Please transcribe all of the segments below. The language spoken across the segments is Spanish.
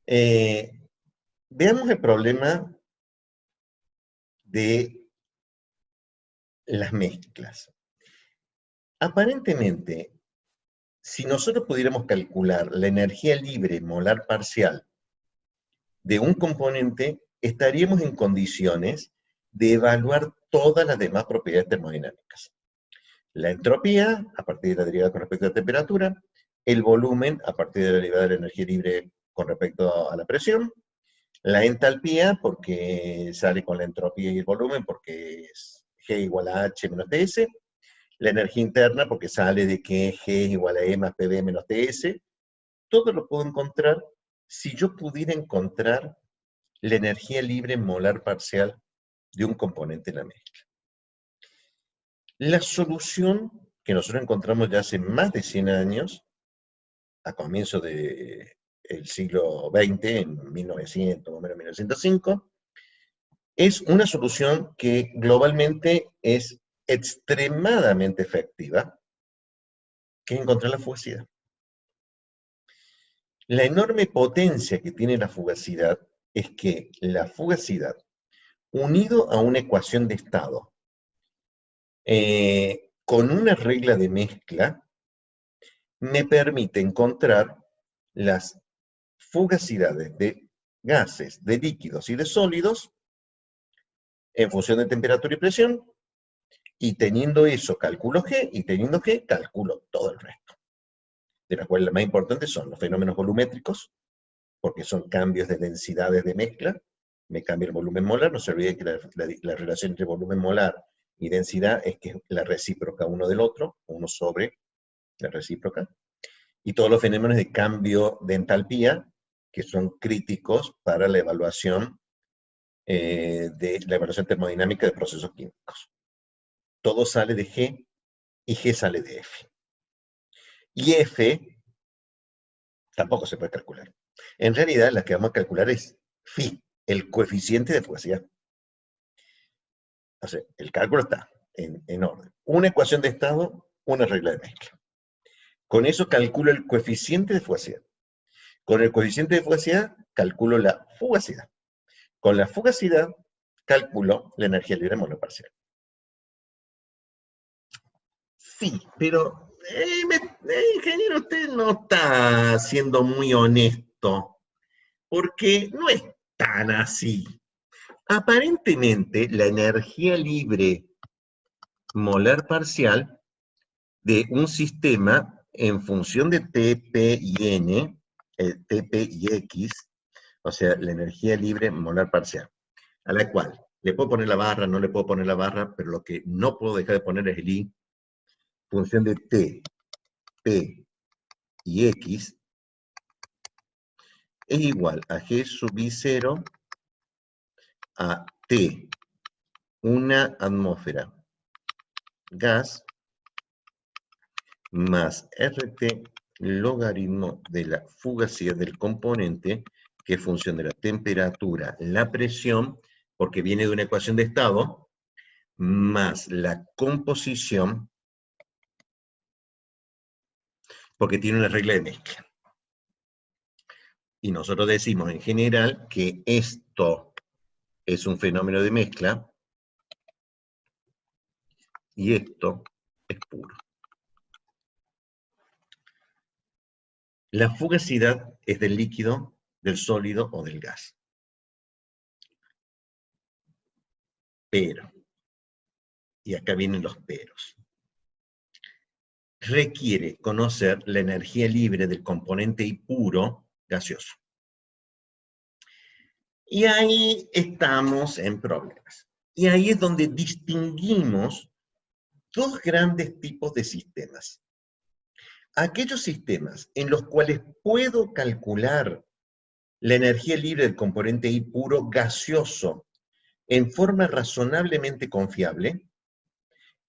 Eh, Veamos el problema de las mezclas. Aparentemente, si nosotros pudiéramos calcular la energía libre molar parcial de un componente, estaríamos en condiciones de evaluar todas las demás propiedades termodinámicas. La entropía, a partir de la derivada con respecto a la temperatura, el volumen, a partir de la derivada de la energía libre con respecto a la presión, la entalpía, porque sale con la entropía y el volumen, porque es G igual a H menos TS, la energía interna, porque sale de que G es igual a E más PV menos TS, todo lo puedo encontrar si yo pudiera encontrar la energía libre molar parcial de un componente en la mezcla. La solución que nosotros encontramos ya hace más de 100 años, a comienzos del siglo XX, en 1900, o menos 1905, es una solución que globalmente es extremadamente efectiva, que es encontrar la fugacidad. La enorme potencia que tiene la fugacidad es que la fugacidad, unido a una ecuación de estado, con una regla de mezcla, me permite encontrar las fugacidades de gases, de líquidos y de sólidos en función de temperatura y presión, y teniendo eso calculo G, y teniendo G calculo todo el resto, de las cuales las más importantes son los fenómenos volumétricos, porque son cambios de densidades de mezcla, me cambia el volumen molar, no se olvide que la relación entre volumen molar y densidad es que es la recíproca uno del otro, uno sobre la recíproca, y todos los fenómenos de cambio de entalpía, que son críticos para la evaluación de la evaluación termodinámica de procesos químicos. Todo sale de G y G sale de F. Y F tampoco se puede calcular. En realidad, la que vamos a calcular es phi, el coeficiente de fugacidad. O sea, el cálculo está en orden. Una ecuación de estado, una regla de mezcla. Con eso calculo el coeficiente de fugacidad. Con el coeficiente de fugacidad, calculo la fugacidad. Con la fugacidad, calculo la energía libre molar parcial. Sí, pero, ingeniero, usted no está siendo muy honesto, porque no es tan así. Aparentemente, la energía libre molar parcial de un sistema en función de T, P y N, T, P y X, o sea, la energía libre molar parcial, a la cual le puedo poner la barra, no le puedo poner la barra, pero lo que no puedo dejar de poner es el I, función de T, P y X, es igual a G sub I 0 a T, una atmósfera, gas, más RT logaritmo de la fugacidad del componente, que es función de la temperatura, la presión, porque viene de una ecuación de estado, más la composición, porque tiene una regla de mezcla. Y nosotros decimos en general que esto es un fenómeno de mezcla y esto es puro. La fugacidad es del líquido, del sólido o del gas. Pero, y acá vienen los peros, requiere conocer la energía libre del componente I puro gaseoso. Y ahí estamos en problemas. Y ahí es donde distinguimos dos grandes tipos de sistemas. Aquellos sistemas en los cuales puedo calcular la energía libre del componente I puro gaseoso en forma razonablemente confiable,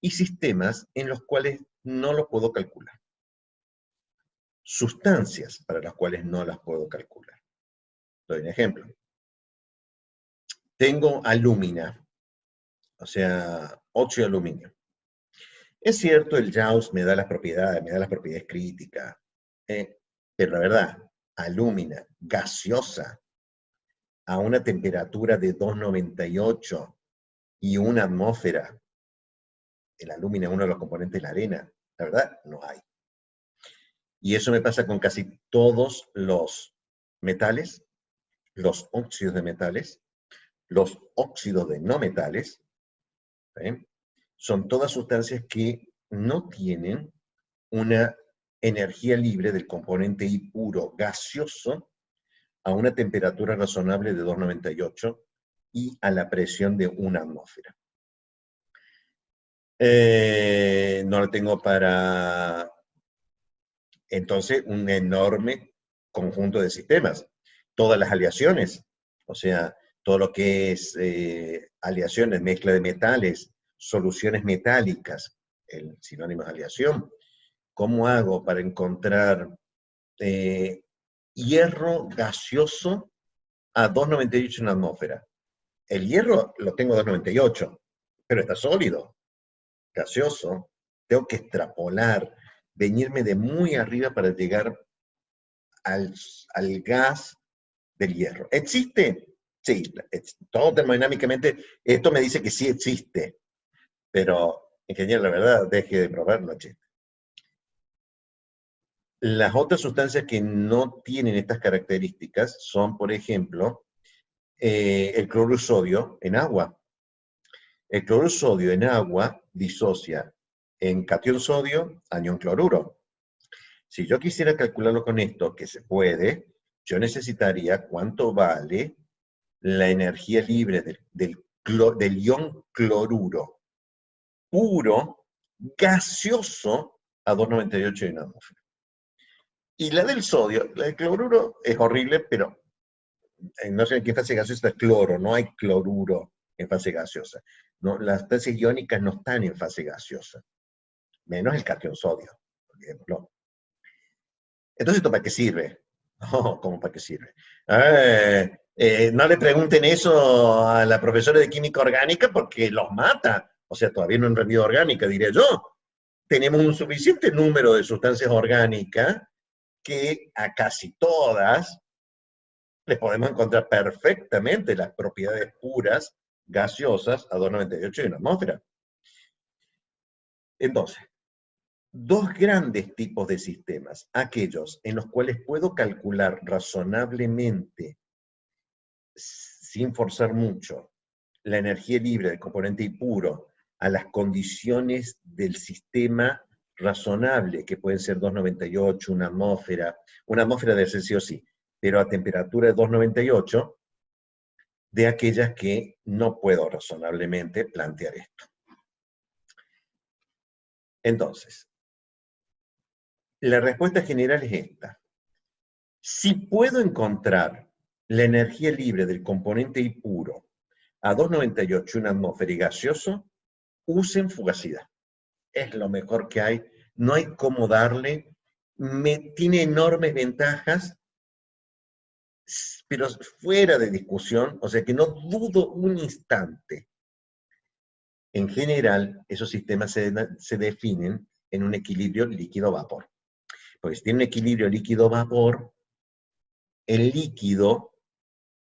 y sistemas en los cuales no lo puedo calcular. Sustancias para las cuales no las puedo calcular. Doy un ejemplo. Tengo alúmina, o sea, óxido de aluminio. Es cierto, el JAWS me da las propiedades críticas, pero la verdad, alúmina gaseosa a una temperatura de 298 y una atmósfera, el alúmina es uno de los componentes de la arena, la verdad, no hay. Y eso me pasa con casi todos los metales, los óxidos de metales, los óxidos de no metales, ¿sí? Son todas sustancias que no tienen una energía libre del componente I puro gaseoso a una temperatura razonable de 298 y a la presión de una atmósfera. No lo tengo para, entonces, un enorme conjunto de sistemas. Todas las aleaciones, o sea, todo lo que es aleaciones, mezcla de metales, soluciones metálicas, el sinónimo de aleación. ¿Cómo hago para encontrar hierro gaseoso a 298 en la atmósfera? El hierro lo tengo a 298, pero está sólido, gaseoso. Tengo que extrapolar, venirme de muy arriba para llegar al gas del hierro. ¿Existe? Sí, todo termodinámicamente, esto me dice que sí existe, pero, ingeniero, la verdad, deje de probar, no existe. Las otras sustancias que no tienen estas características son, por ejemplo, el cloruro de sodio en agua. El cloruro de sodio en agua disocia en catión sodio, anión cloruro. Si yo quisiera calcularlo con esto, que se puede, yo necesitaría cuánto vale la energía libre del ion cloruro puro, gaseoso, a 298 en la atmósfera. Y la del sodio, la del cloruro es horrible, pero no sé en qué fase gaseosa es cloro, no hay cloruro en fase gaseosa. No, las sustancias iónicas no están en fase gaseosa, menos el catión sodio, olvidémoslo. Entonces, ¿esto para qué sirve? Oh, ¿cómo para qué sirve? No le pregunten eso a la profesora de química orgánica porque los mata. O sea, todavía no han rendido orgánica, diría yo. Tenemos un suficiente número de sustancias orgánicas que a casi todas les podemos encontrar perfectamente las propiedades puras gaseosas a 298 en la atmósfera. Entonces, dos grandes tipos de sistemas, aquellos en los cuales puedo calcular razonablemente, sin forzar mucho, la energía libre del componente impuro a las condiciones del sistema razonable, que pueden ser 298, una atmósfera debe ser sí o sí, pero a temperatura de 298, de aquellas que no puedo razonablemente plantear esto. Entonces, la respuesta general es esta. Si puedo encontrar la energía libre del componente impuro a 298, una atmósfera y gaseoso, usen fugacidad. Es lo mejor que hay. No hay cómo darle. Tiene enormes ventajas, pero fuera de discusión, o sea que no dudo un instante. En general, esos sistemas se definen en un equilibrio líquido-vapor. Porque si tiene un equilibrio líquido-vapor, el líquido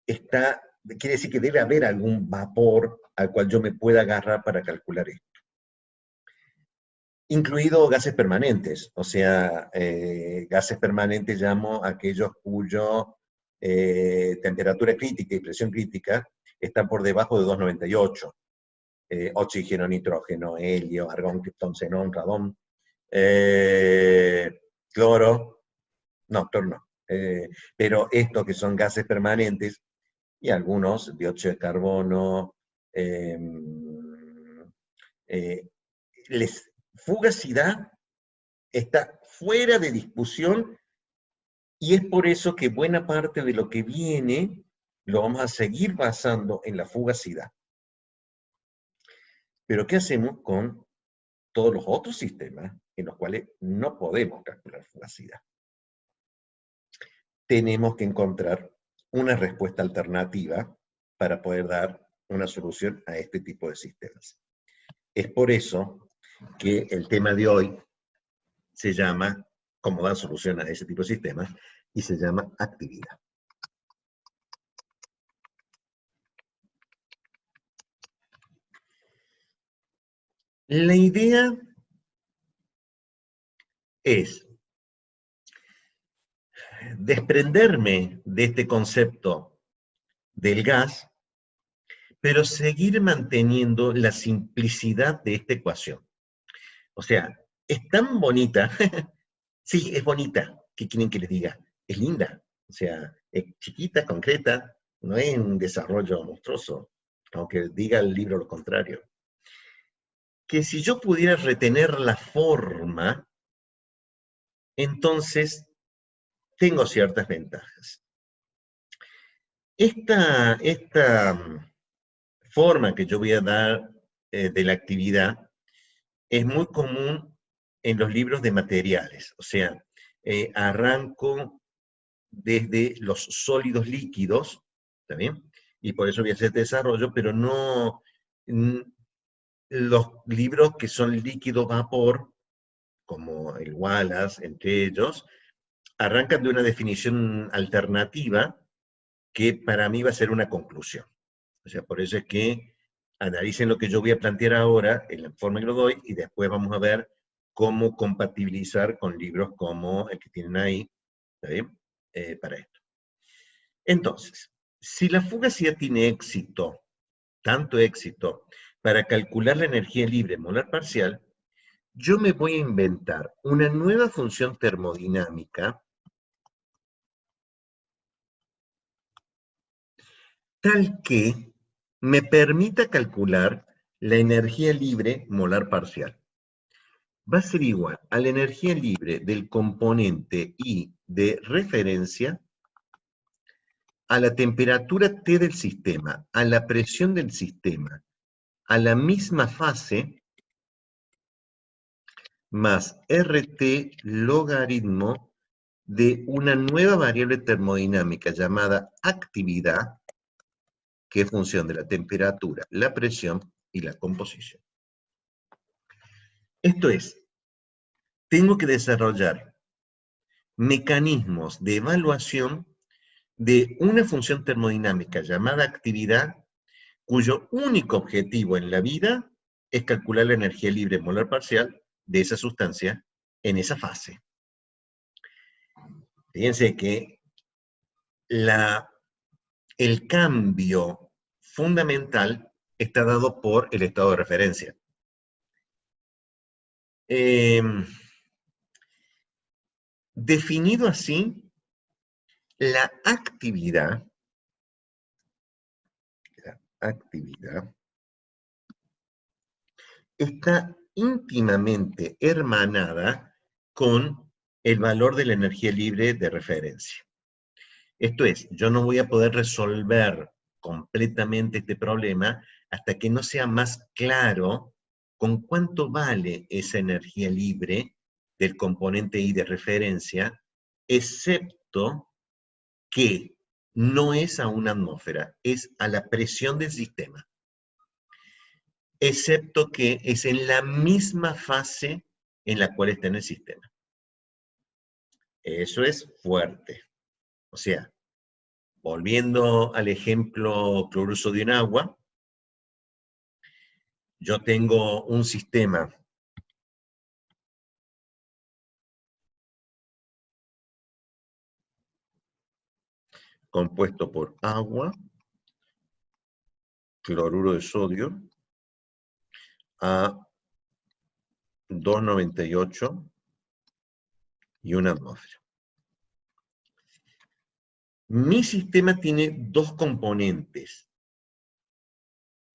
quiere decir que debe haber algún vapor al cual yo me pueda agarrar para calcular esto. Incluido gases permanentes, o sea, gases permanentes llamo a aquellos cuyo temperatura crítica y presión crítica están por debajo de 298. Oxígeno, nitrógeno, helio, argón, criptón, xenón, radón, cloro, no, pero estos que son gases permanentes y algunos, dióxido de carbono, fugacidad está fuera de discusión y es por eso que buena parte de lo que viene lo vamos a seguir basando en la fugacidad. Pero ¿qué hacemos con todos los otros sistemas en los cuales no podemos calcular fugacidad? Tenemos que encontrar una respuesta alternativa para poder dar una solución a este tipo de sistemas. Es por eso que el tema de hoy se llama, cómo dar solución a ese tipo de sistemas, y se llama actividad. La idea es desprenderme de este concepto del gas, pero seguir manteniendo la simplicidad de esta ecuación. O sea, es tan bonita, sí, es bonita, ¿qué quieren que les diga? Es linda, o sea, es chiquita, concreta, no es un desarrollo monstruoso, aunque diga el libro lo contrario. Que si yo pudiera retener la forma, entonces tengo ciertas ventajas. Esta forma que yo voy a dar de la actividad es muy común en los libros de materiales, o sea, arranco desde los sólidos líquidos, ¿está bien? Y por eso voy a hacer este desarrollo, pero no los libros que son líquido vapor, como el Wallace, entre ellos, arrancan de una definición alternativa que para mí va a ser una conclusión. O sea, por eso es que analicen lo que yo voy a plantear ahora, en la forma que lo doy, y después vamos a ver cómo compatibilizar con libros como el que tienen ahí, ¿está bien? Para esto. Entonces, si la fugacidad tiene éxito, tanto éxito, para calcular la energía libre molar parcial, yo me voy a inventar una nueva función termodinámica tal que me permita calcular la energía libre molar parcial. Va a ser igual a la energía libre del componente I de referencia, a la temperatura T del sistema, a la presión del sistema, a la misma fase, más RT logaritmo de una nueva variable termodinámica llamada actividad, que es función de la temperatura, la presión y la composición. Esto es, tengo que desarrollar mecanismos de evaluación de una función termodinámica llamada actividad, cuyo único objetivo en la vida es calcular la energía libre molar parcial de esa sustancia en esa fase. Fíjense que el cambio fundamental está dado por el estado de referencia. Definido así, la actividad está íntimamente hermanada con el valor de la energía libre de referencia. Esto es, yo no voy a poder resolver completamente este problema hasta que no sea más claro con cuánto vale esa energía libre del componente I de referencia, excepto que no es a una atmósfera, es a la presión del sistema. Excepto que es en la misma fase en la cual está en el sistema. Eso es fuerte. O sea, volviendo al ejemplo cloruro de sodio en agua, yo tengo un sistema compuesto por agua, cloruro de sodio, a 298 y una atmósfera. Mi sistema tiene dos componentes.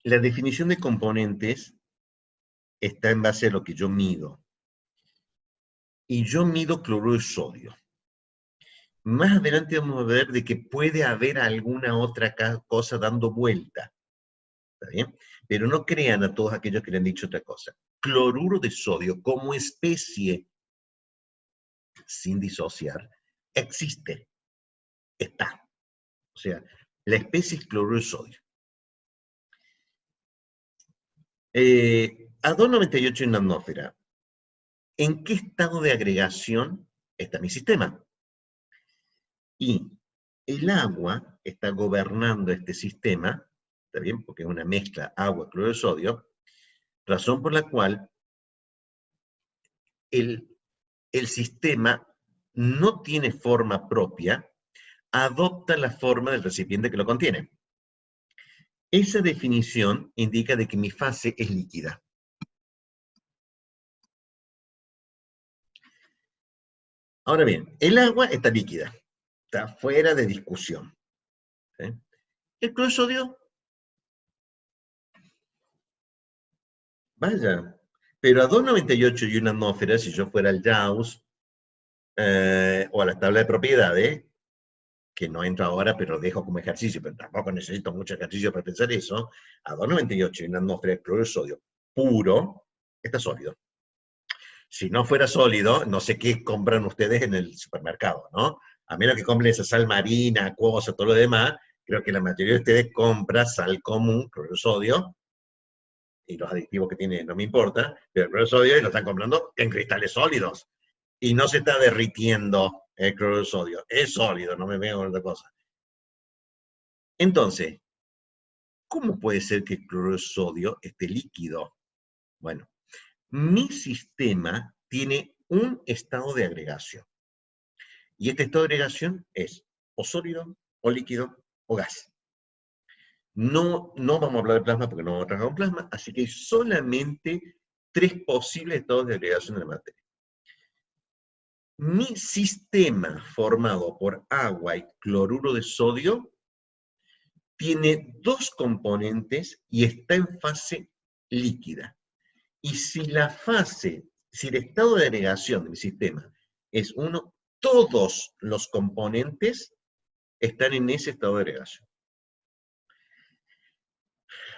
La definición de componentes está en base a lo que yo mido. Y yo mido cloruro de sodio. Más adelante vamos a ver de que puede haber alguna otra cosa dando vuelta. ¿Está bien? Pero no crean a todos aquellos que le han dicho otra cosa. Cloruro de sodio como especie, sin disociar, existe. Está. O sea, la especie es cloruro de sodio. A 298 en la atmósfera, ¿en qué estado de agregación está mi sistema? Y el agua está gobernando este sistema, ¿está bien? Porque es una mezcla agua-cloruro de sodio, razón por la cual el sistema no tiene forma propia, adopta la forma del recipiente que lo contiene. Esa definición indica de que mi fase es líquida. Ahora bien, el agua está líquida, está fuera de discusión. ¿Sí? El cloruro de sodio, vaya, pero a 2,98 y una atmósfera, si yo fuera al Gauss, o a la tabla de propiedades, que no entro ahora, pero lo dejo como ejercicio, pero tampoco necesito mucho ejercicio para pensar eso, a 2,98 y una atmósfera de cloruro de sodio puro, está sólido. Si no fuera sólido, no sé qué compran ustedes en el supermercado, ¿no? A menos que compren esa sal marina, acuosa, todo lo demás, creo que la mayoría de ustedes compra sal común, cloruro de sodio, y los aditivos que tiene no me importa, pero el cloruro de sodio y lo están comprando en cristales sólidos. Y no se está derritiendo el cloruro de sodio, es sólido, no me veo otra cosa. Entonces, ¿cómo puede ser que el cloruro de sodio esté líquido? Bueno, mi sistema tiene un estado de agregación. Y este estado de agregación es o sólido, o líquido, o gas. No vamos a hablar de plasma porque no vamos a trabajar con plasma, así que hay solamente 3 posibles estados de agregación de la materia. Mi sistema formado por agua y cloruro de sodio tiene 2 componentes y está en fase líquida. Y si el estado de agregación de mi sistema es 1, todos los componentes están en ese estado de agregación.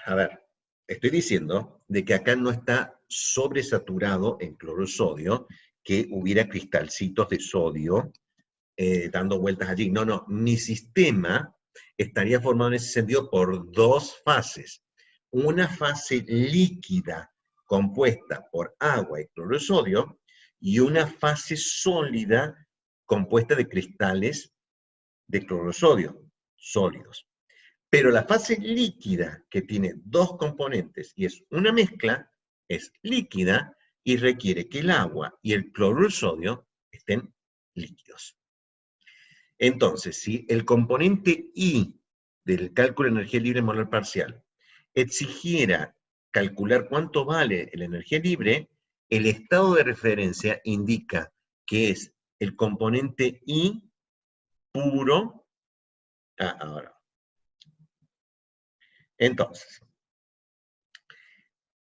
A ver, estoy diciendo de que acá no está sobresaturado en cloruro de sodio, que hubiera cristalcitos de sodio dando vueltas allí. No, mi sistema estaría formado en ese sentido por 2 fases. Una fase líquida compuesta por agua y cloruro de sodio, y una fase sólida compuesta de cristales de cloruro de sodio, sólidos. Pero la fase líquida, que tiene 2 componentes y es una mezcla, es líquida y requiere que el agua y el cloruro de sodio estén líquidos. Entonces, si el componente I del cálculo de energía libre molar parcial exigiera calcular cuánto vale la energía libre, el estado de referencia indica que es el componente I puro. Ahora. Entonces,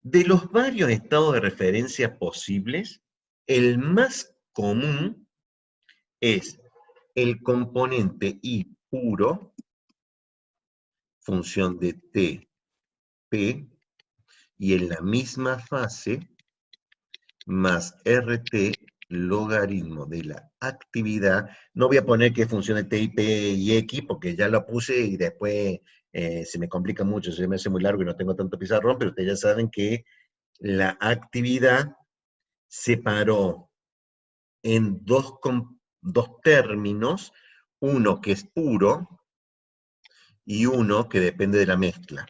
de los varios estados de referencia posibles, el más común es el componente I puro, función de T, P, y en la misma fase, más RT logaritmo de la actividad. No voy a poner que función de T y P y X, porque ya lo puse y después se me complica mucho, se me hace muy largo y no tengo tanto pizarrón, pero ustedes ya saben que la actividad se paró en dos términos, uno que es puro y uno que depende de la mezcla.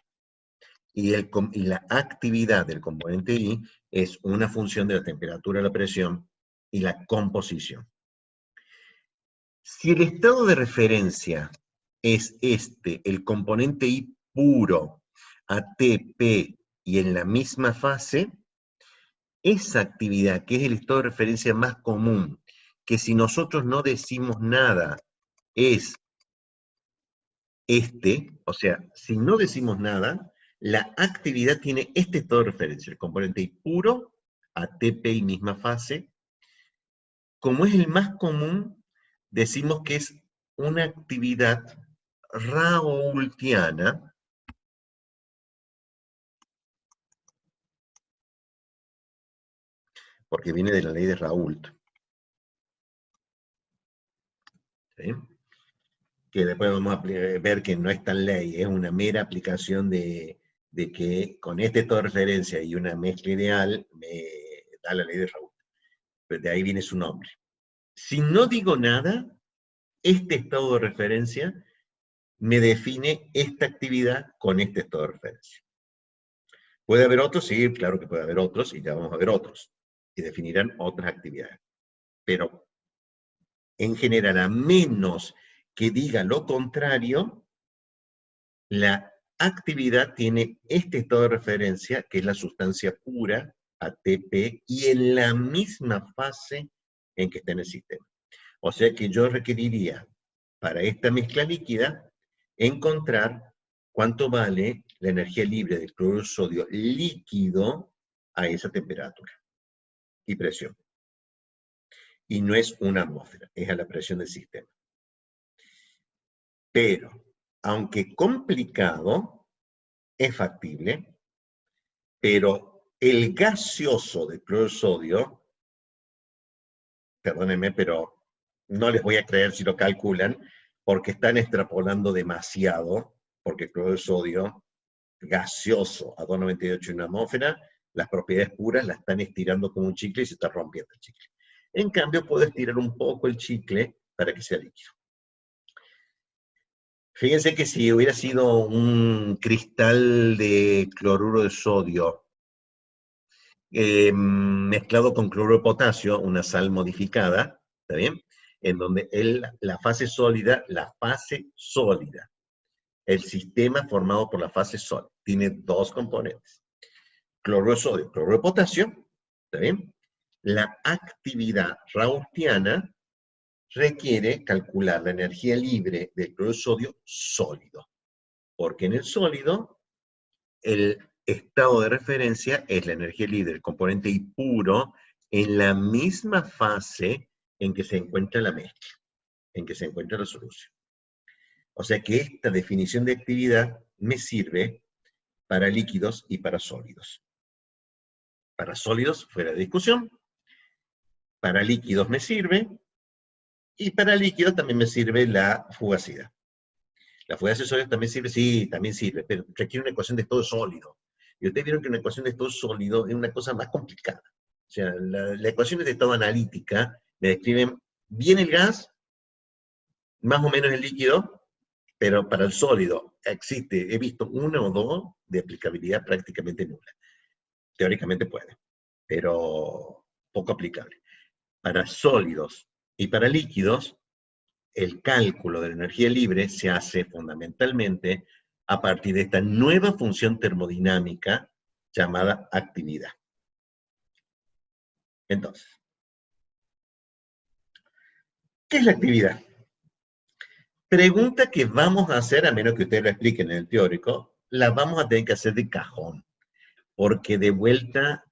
Y la actividad del componente I es una función de la temperatura, la presión y la composición. Si el estado de referencia es el componente I puro, ATP y en la misma fase, esa actividad, que es el estado de referencia más común, que si nosotros no decimos nada, es o sea, si no decimos nada, la actividad tiene este estado de referencia, el componente I puro, ATP y misma fase. Como es el más común, decimos que es una actividad raoultiana, porque viene de la ley de Raoult, ¿sí? Que después vamos a ver que no es tan ley, es una mera aplicación de que con este estado de referencia y una mezcla ideal me da la ley de Raoult. Pero de ahí viene su nombre. Si no digo nada, este estado de referencia me define esta actividad con este estado de referencia. ¿Puede haber otros? Sí, claro que puede haber otros, y ya vamos a ver otros, que definirán otras actividades. Pero, en general, a menos que diga lo contrario, la actividad tiene este estado de referencia, que es la sustancia pura, ATP, y en la misma fase en que está en el sistema. O sea que yo requeriría, para esta mezcla líquida, encontrar cuánto vale la energía libre del cloruro de sodio líquido a esa temperatura y presión. Y no es una atmósfera, es a la presión del sistema. Pero, aunque complicado, es factible, pero el gaseoso de cloruro de sodio, perdónenme, pero no les voy a creer si lo calculan, porque están extrapolando demasiado, porque el cloruro de sodio gaseoso a 2,98 en una atmósfera, las propiedades puras las están estirando como un chicle y se está rompiendo el chicle. En cambio, puedo estirar un poco el chicle para que sea líquido. Fíjense que si hubiera sido un cristal de cloruro de sodio mezclado con cloruro de potasio, una sal modificada, ¿está bien? En donde la fase sólida, el sistema formado por la fase sólida, tiene dos componentes. Cloruro de sodio, cloruro de potasio, ¿está bien? La actividad raoultiana requiere calcular la energía libre del cloruro de sodio sólido, porque en el sólido el estado de referencia es la energía libre del componente impuro en la misma fase en que se encuentra la mezcla, en que se encuentra la solución. O sea que esta definición de actividad me sirve para líquidos y para sólidos. Para sólidos, fuera de discusión. Para líquidos me sirve. Y para líquidos también me sirve la fugacidad. La fugacidad de sólidos también sirve, sí, también sirve, pero requiere una ecuación de estado sólido. Y ustedes vieron que una ecuación de estado sólido es una cosa más complicada. O sea, la ecuación de estado analítica me describen bien el gas, más o menos el líquido, pero para el sólido existe, he visto una o dos de aplicabilidad prácticamente nula. Teóricamente puede, pero poco aplicable. Para sólidos y para líquidos, el cálculo de la energía libre se hace fundamentalmente a partir de esta nueva función termodinámica llamada actividad. Entonces, ¿qué es la actividad? Pregunta que vamos a hacer, a menos que ustedes lo expliquen en el teórico, la vamos a tener que hacer de cajón, porque de vuelta,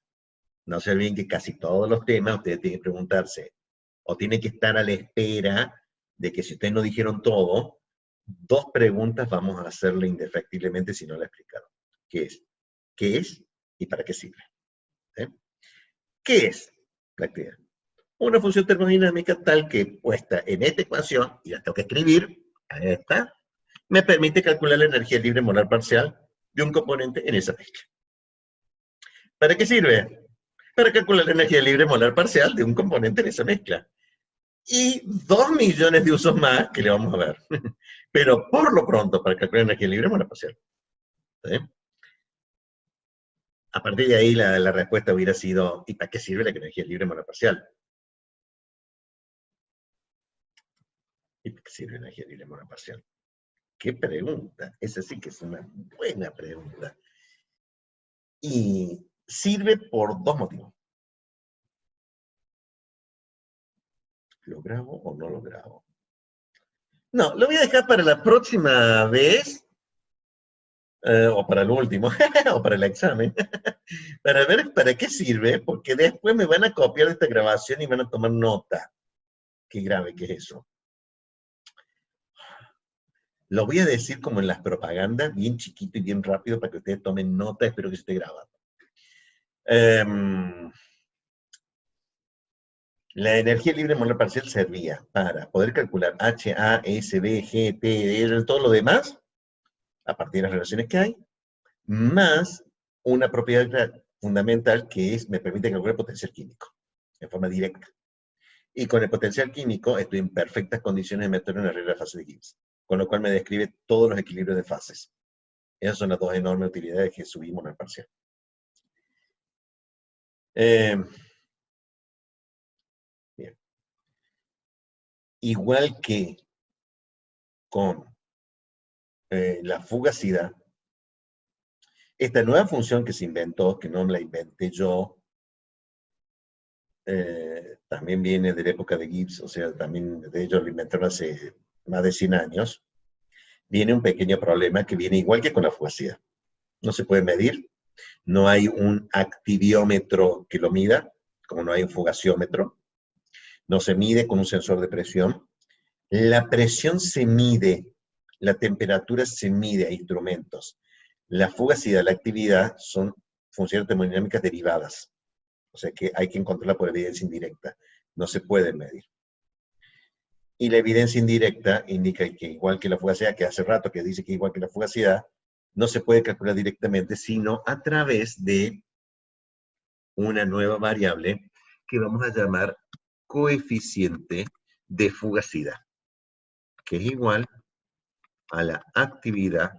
no se olviden que casi todos los temas ustedes tienen que preguntarse, o tienen que estar a la espera de que si ustedes no dijeron todo, dos preguntas vamos a hacerle indefectiblemente si no la explicaron. ¿Qué es y para qué sirve? ¿Eh? ¿Qué es la actividad? Una función termodinámica tal que puesta en esta ecuación, y la tengo que escribir, ahí está, me permite calcular la energía libre molar parcial de un componente en esa mezcla. ¿Para qué sirve? Para calcular la energía libre molar parcial de un componente en esa mezcla. Y 2 millones de usos más que le vamos a ver. Pero por lo pronto, para calcular energía libre molar parcial. ¿Sí? A partir de ahí la respuesta hubiera sido, ¿y para qué sirve la energía libre molar parcial? ¿Y para qué sirve la energía libre molar parcial? ¿Qué pregunta? Esa sí que es una buena pregunta. Y sirve por dos motivos. ¿Lo grabo o no lo grabo? No, lo voy a dejar para la próxima vez, o para el último, o para el examen, para ver para qué sirve, porque después me van a copiar esta grabación y van a tomar nota. Qué grave que es eso. Lo voy a decir como en las propagandas, bien chiquito y bien rápido, para que ustedes tomen nota, espero que se esté grabando. La energía libre molar parcial servía para poder calcular H, A, S, B, G, T, R, todo lo demás, a partir de las relaciones que hay, más una propiedad fundamental que es, me permite calcular potencial químico, en forma directa. Y con el potencial químico estoy en perfectas condiciones de meterlo en la regla de fase de Gibbs, con lo cual me describe todos los equilibrios de fases. Esas son las dos enormes utilidades que subimos en el parcial. Bien. Igual que con la fugacidad, esta nueva función que se inventó, que no me la inventé yo, también viene de la época de Gibbs, o sea, también de ellos lo inventaron hace más de 100 años, viene un pequeño problema que viene igual que con la fugacidad. No se puede medir, no hay un activiómetro que lo mida, como no hay un fugaciómetro, no se mide con un sensor de presión. La presión se mide, la temperatura se mide a instrumentos. La fugacidad, la actividad son funciones termodinámicas derivadas, o sea que hay que encontrarla por evidencia indirecta, no se puede medir. Y la evidencia indirecta indica que igual que la fugacidad, que hace rato que dice que igual que la fugacidad, no se puede calcular directamente, sino a través de una nueva variable que vamos a llamar coeficiente de fugacidad, que es igual a la actividad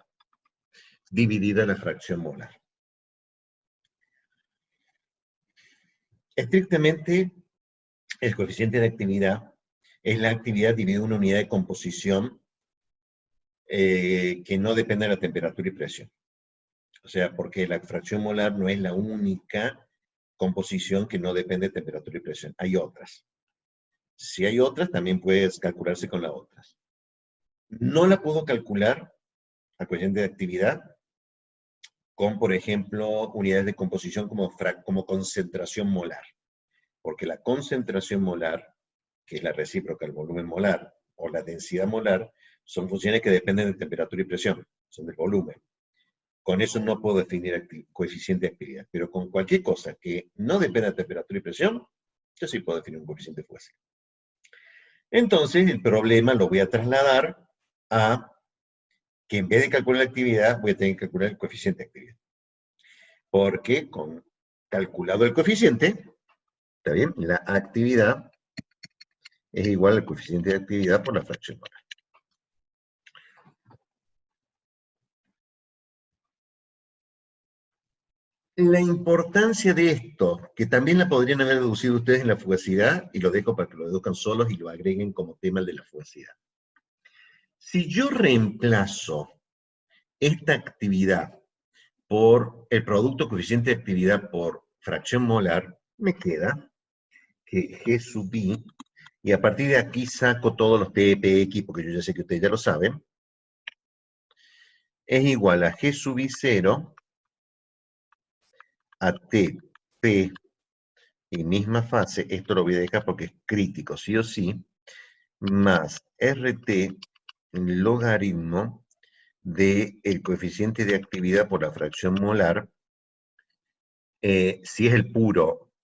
dividida en la fracción molar. Estrictamente, el coeficiente de actividad es la actividad dividida en una unidad de composición que no depende de la temperatura y presión. O sea, porque la fracción molar no es la única composición que no depende de temperatura y presión. Hay otras. Si hay otras, también puedes calcularse con las otras. No la puedo calcular a coeficiente de actividad con, por ejemplo, unidades de composición como concentración molar. Porque la concentración molar, que es la recíproca del volumen molar, o la densidad molar, son funciones que dependen de temperatura y presión, son del volumen. Con eso no puedo definir coeficiente de actividad, pero con cualquier cosa que no dependa de temperatura y presión, yo sí puedo definir un coeficiente de fugacidad. Entonces, el problema lo voy a trasladar a que en vez de calcular la actividad, voy a tener que calcular el coeficiente de actividad. Porque con calculado el coeficiente, ¿está bien? La actividad es igual al coeficiente de actividad por la fracción molar. La importancia de esto, que también la podrían haber deducido ustedes en la fugacidad, y lo dejo para que lo deduzcan solos y lo agreguen como tema el de la fugacidad. Si yo reemplazo esta actividad por el producto coeficiente de actividad por fracción molar, me queda que G sub I, y a partir de aquí saco todos los TPX, porque yo ya sé que ustedes ya lo saben, es igual a G sub I 0 a TP y misma fase, esto lo voy a dejar porque es crítico, sí o sí, más RT logaritmo del coeficiente de actividad por la fracción molar, si es el puro,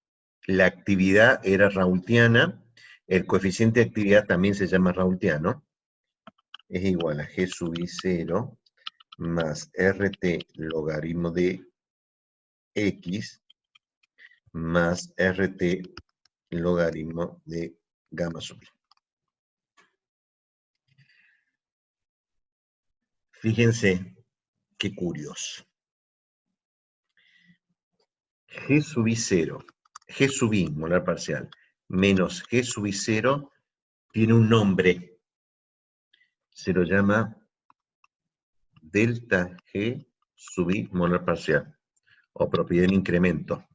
la actividad era raoultiana, el coeficiente de actividad también se llama raoultiano, es igual a G sub I 0 más RT logaritmo de X más RT logaritmo de gamma sub I. Fíjense qué curioso. G sub I 0, G sub I, molar parcial, menos G sub I 0, tiene un nombre. Se lo llama delta G sub I molar parcial, o propiedad en incremento.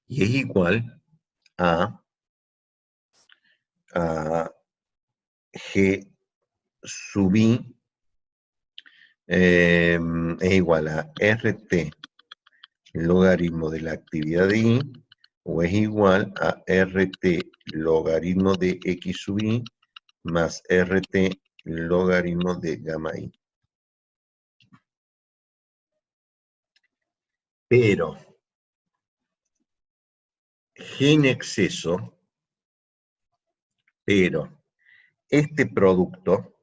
Y es igual a G sub I, es igual a RT logaritmo de la actividad de I, o es igual a RT logaritmo de X sub I más RT logaritmo de gamma I. Pero G en exceso, pero este producto,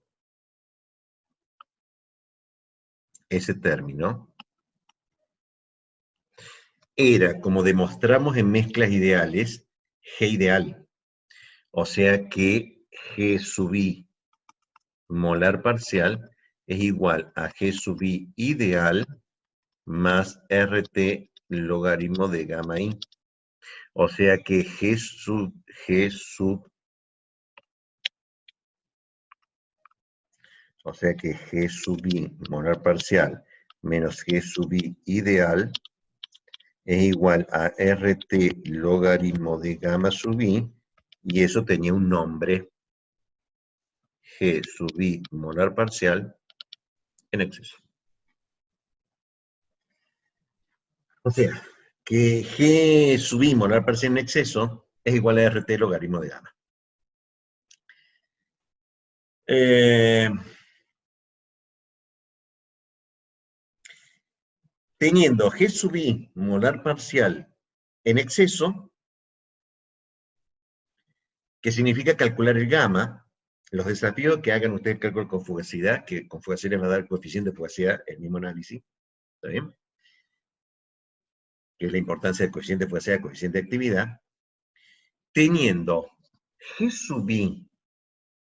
ese término, era, como demostramos en mezclas ideales, G ideal. O sea que G sub I molar parcial es igual a G sub I ideal más RT logaritmo de gamma I. O sea que G sub I molar parcial menos G sub I ideal es igual a RT logaritmo de gamma sub I, y eso tenía un nombre, G sub I molar parcial en exceso. O sea, que G sub I molar parcial en exceso es igual a RT logaritmo de gamma. Teniendo G sub I molar parcial en exceso, que significa calcular el gamma, los desafíos que hagan ustedes cálculo con fugacidad, que con fugacidad les va a dar el coeficiente de fugacidad, el mismo análisis, ¿está bien? Que es la importancia del coeficiente de fugacidad, coeficiente de actividad, teniendo G sub I,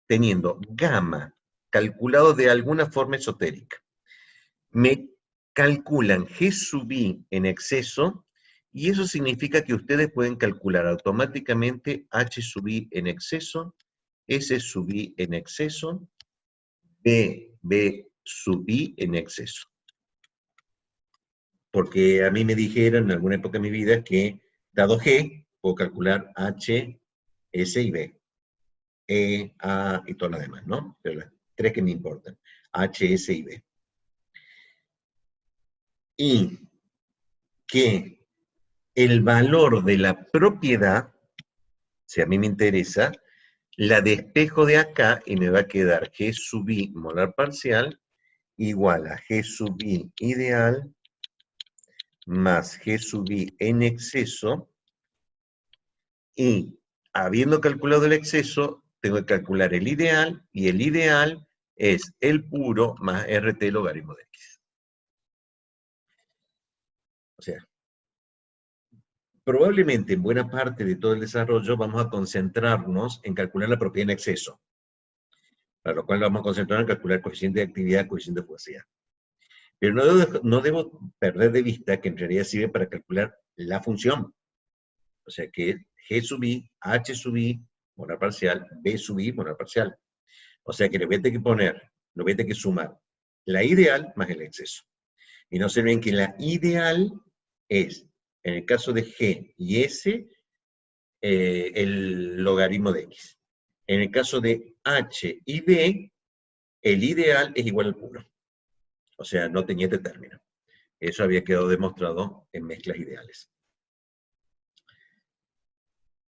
teniendo gamma calculado de alguna forma esotérica, me calculan G sub I en exceso, y eso significa que ustedes pueden calcular automáticamente H sub I en exceso, S sub I en exceso, B sub I en exceso. Porque a mí me dijeron en alguna época de mi vida que, dado G, puedo calcular H, S y B. E, A y todas las demás, ¿no? Pero las tres que me importan. H, S y B. Y que el valor de la propiedad, si a mí me interesa, la despejo de acá y me va a quedar G sub I molar parcial igual a G sub I ideal más G sub I en exceso, y habiendo calculado el exceso, tengo que calcular el ideal, y el ideal es el puro más RT logaritmo de X. O sea, probablemente en buena parte de todo el desarrollo vamos a concentrarnos en calcular la propiedad en exceso, para lo cual vamos a concentrar en calcular coeficiente de actividad, coeficiente de fugacidad. Pero no debo perder de vista que en realidad sirve para calcular la función. O sea que G sub I, H sub I, molar parcial, B sub I, molar parcial. O sea que le voy a tener que poner, le voy a tener que sumar la ideal más el exceso. Y no se ven que la ideal es, en el caso de G y S, el logaritmo de X. En el caso de H y B, el ideal es igual al puro. O sea, no tenía este término. Eso había quedado demostrado en mezclas ideales.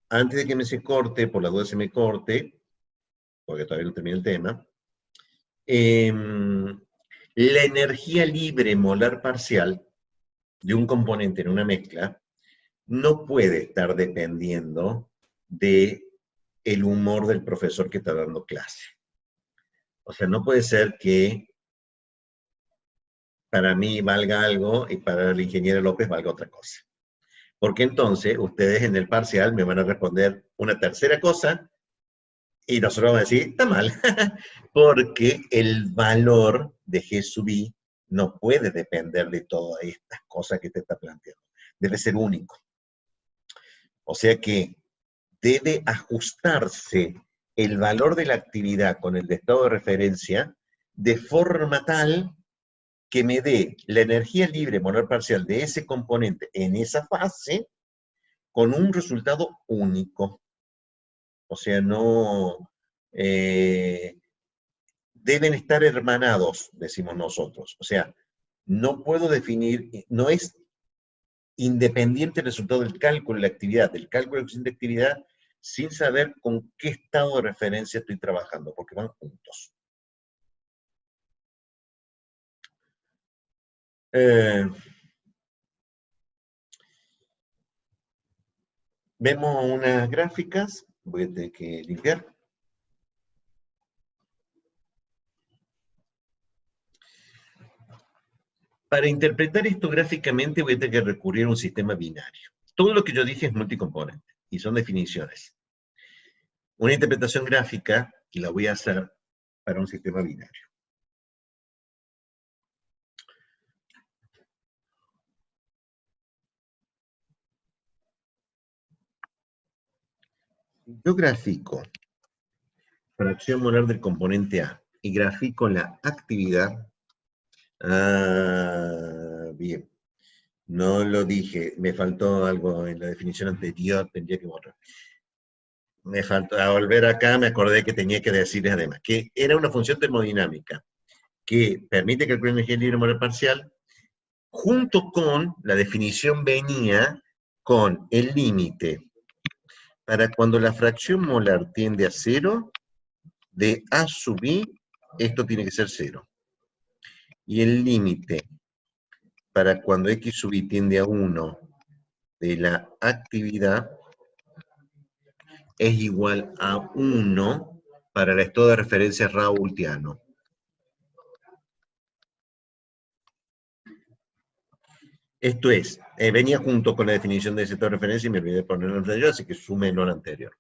Antes de que se corte, por la duda se me corte, porque todavía no termina el tema, la energía libre molar parcial de un componente en una mezcla no puede estar dependiendo de el humor del profesor que está dando clase. O sea, no puede ser que para mí valga algo y para el ingeniero López valga otra cosa. Porque entonces ustedes en el parcial me van a responder una tercera cosa y nosotros vamos a decir, está mal, porque el valor de G sub I no puede depender de todas estas cosas que te está planteando. Debe ser único. O sea que debe ajustarse el valor de la actividad con el de estado de referencia de forma tal que me dé la energía libre molar parcial de ese componente en esa fase con un resultado único. O sea, no deben estar hermanados, decimos nosotros. O sea, no puedo definir, no es independiente el resultado del cálculo de la actividad, del cálculo de actividad, sin saber con qué estado de referencia estoy trabajando, porque van juntos. Vemos unas gráficas, voy a tener que limpiar. Para interpretar esto gráficamente voy a tener que recurrir a un sistema binario. Todo lo que yo dije es multicomponente, y son definiciones. una interpretación gráfica, y la voy a hacer para un sistema binario. Yo grafico fracción molar del componente A y grafico la actividad. Bien. No lo dije, me faltó algo en la definición anterior, tendría que borrar. Me faltó, a volver acá me acordé que tenía que decirles además, que era una función termodinámica que permite calcular energía libre molar parcial, junto con la definición venía con el límite para cuando la fracción molar tiende a 0, de A sub I, esto tiene que ser 0. Y el límite para cuando X sub I tiende a 1 de la actividad es igual a 1 para el estado de referencia raoultiano. Esto es, venía junto con la definición de ese estado de referencia y me olvidé de ponerlo anterior, así que súmenlo al anterior.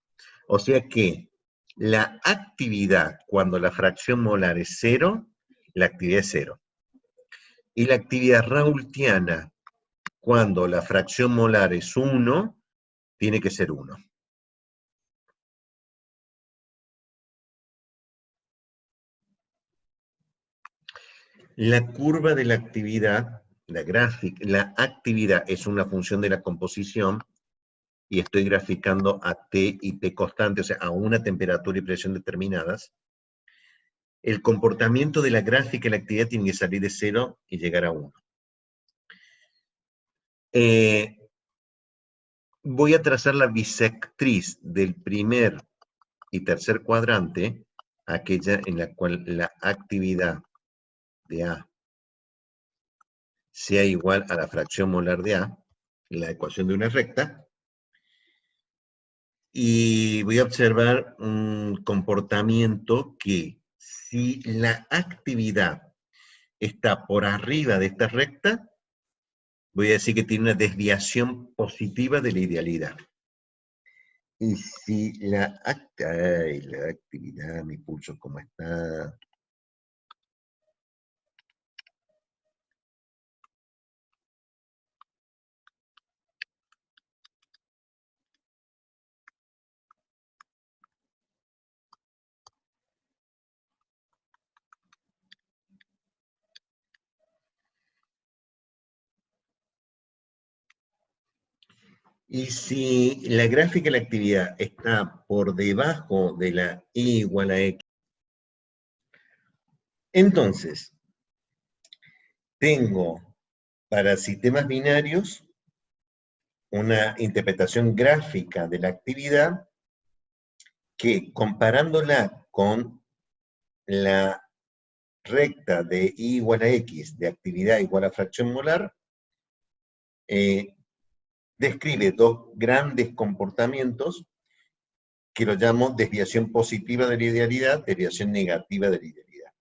O sea que la actividad, cuando la fracción molar es 0, la actividad es 0. Y la actividad raoultiana, cuando la fracción molar es 1, tiene que ser 1. La curva de la actividad, la gráfica, la actividad es una función de la composición y estoy graficando a T y P constante, o sea, a una temperatura y presión determinadas. El comportamiento de la gráfica y la actividad tiene que salir de 0 y llegar a 1. Voy a trazar la bisectriz del primer y tercer cuadrante, aquella en la cual la actividad de A sea igual a la fracción molar de A, la ecuación de una recta, y voy a observar un comportamiento que si la actividad está por arriba de esta recta, voy a decir que tiene una desviación positiva de la idealidad. Y si la actividad, mi pulso, ¿cómo está? Y si la gráfica de la actividad está por debajo de la I igual a X, entonces tengo para sistemas binarios una interpretación gráfica de la actividad que, comparándola con la recta de I igual a X de actividad igual a fracción molar, describe dos grandes comportamientos que lo llamo desviación positiva de la idealidad, desviación negativa de la idealidad.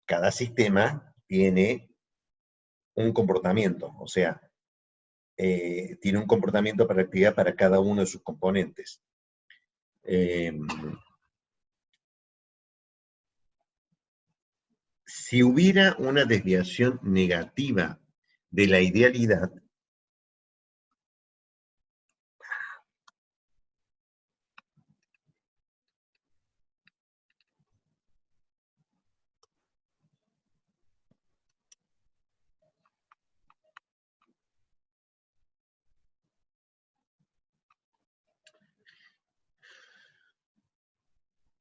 Cada sistema tiene un comportamiento, o sea, tiene un comportamiento para actividad para cada uno de sus componentes. Si hubiera una desviación negativa de la idealidad,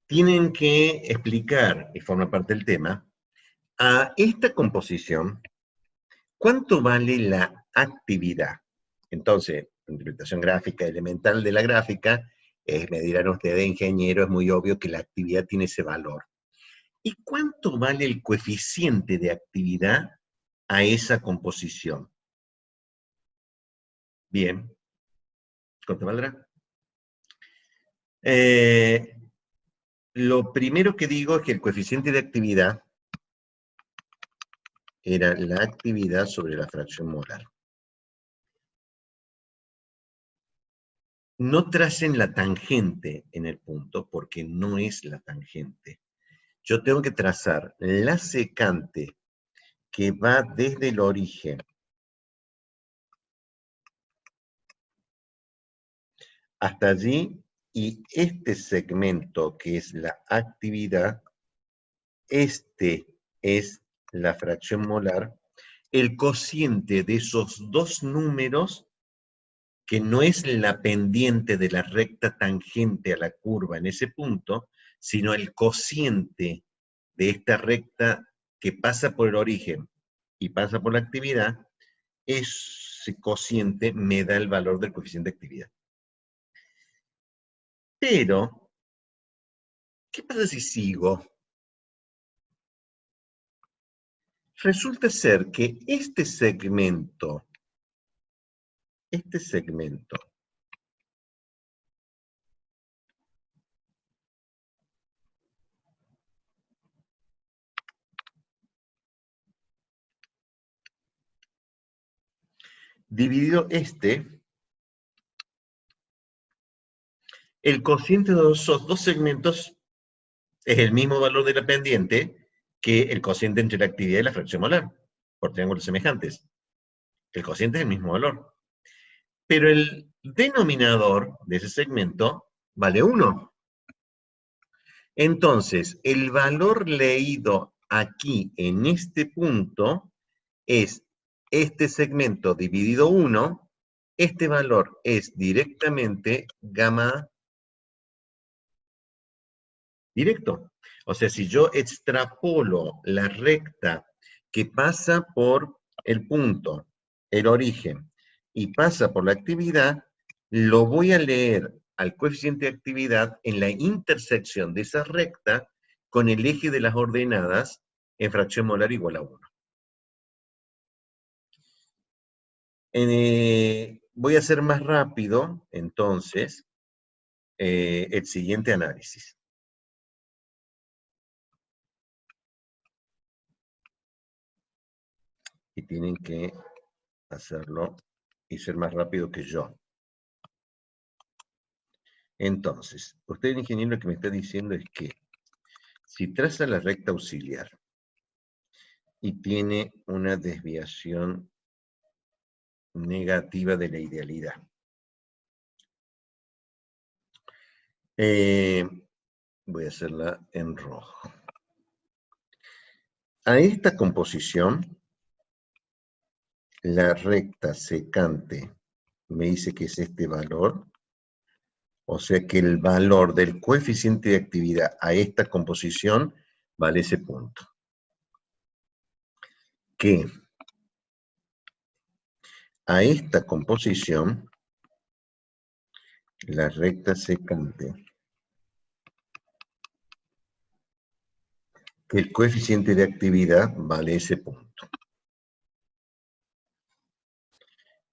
tienen que explicar, y forma parte del tema, a esta composición, ¿cuánto vale la actividad? Entonces, la interpretación gráfica elemental de la gráfica, me dirán ustedes, ingeniero, es muy obvio que la actividad tiene ese valor. ¿Y cuánto vale el coeficiente de actividad a esa composición? Bien, ¿cuánto valdrá? Lo primero que digo es que el coeficiente de actividad era la actividad sobre la fracción molar. no tracen la tangente en el punto, porque no es la tangente. Yo tengo que trazar la secante que va desde el origen hasta allí, y este segmento que es la actividad, este es la fracción molar, el cociente de esos dos números, que no es la pendiente de la recta tangente a la curva en ese punto, sino el cociente de esta recta que pasa por el origen y pasa por la actividad, ese cociente me da el valor del coeficiente de actividad. Pero, ¿qué pasa si sigo? Resulta ser que este segmento, dividido el cociente de esos dos segmentos es el mismo valor de la pendiente que el cociente entre la actividad y la fracción molar, por triángulos semejantes. El cociente es el mismo valor. Pero el denominador de ese segmento vale 1. Entonces, el valor leído aquí en este punto es este segmento dividido 1. Este valor es directamente gamma directo. O sea, si yo extrapolo la recta que pasa por el punto, el origen, y pasa por la actividad, lo voy a leer al coeficiente de actividad en la intersección de esa recta con el eje de las ordenadas en fracción molar igual a 1. Voy a hacer más rápido, entonces, el siguiente análisis. Y tienen que hacerlo y ser más rápido que yo. Entonces, usted, el ingeniero, lo que me está diciendo es que si traza la recta auxiliar y tiene una desviación negativa de la idealidad, voy a hacerla en rojo. A esta composición, la recta secante me dice que es este valor, o sea que el valor del coeficiente de actividad a esta composición vale ese punto. Que a esta composición, la recta secante, que el coeficiente de actividad vale ese punto.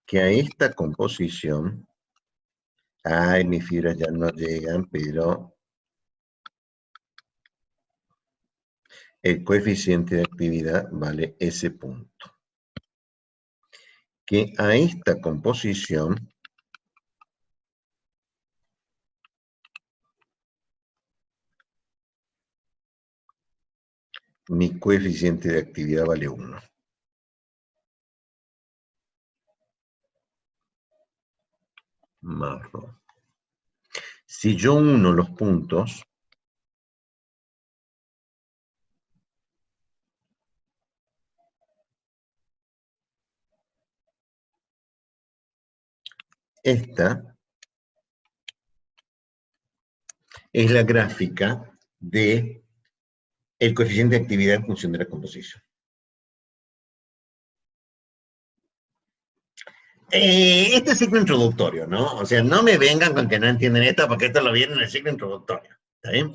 Que a esta composición, ay, mis fibras ya no llegan, pero el coeficiente de actividad vale ese punto. Que a esta composición, mi coeficiente de actividad vale 1. Marrón. Si yo uno los puntos, esta es la gráfica de el coeficiente de actividad en función de la composición. Este es ciclo introductorio, ¿no? O sea, no me vengan con que no entienden esto, porque esto lo viene en el ciclo introductorio. ¿Está bien?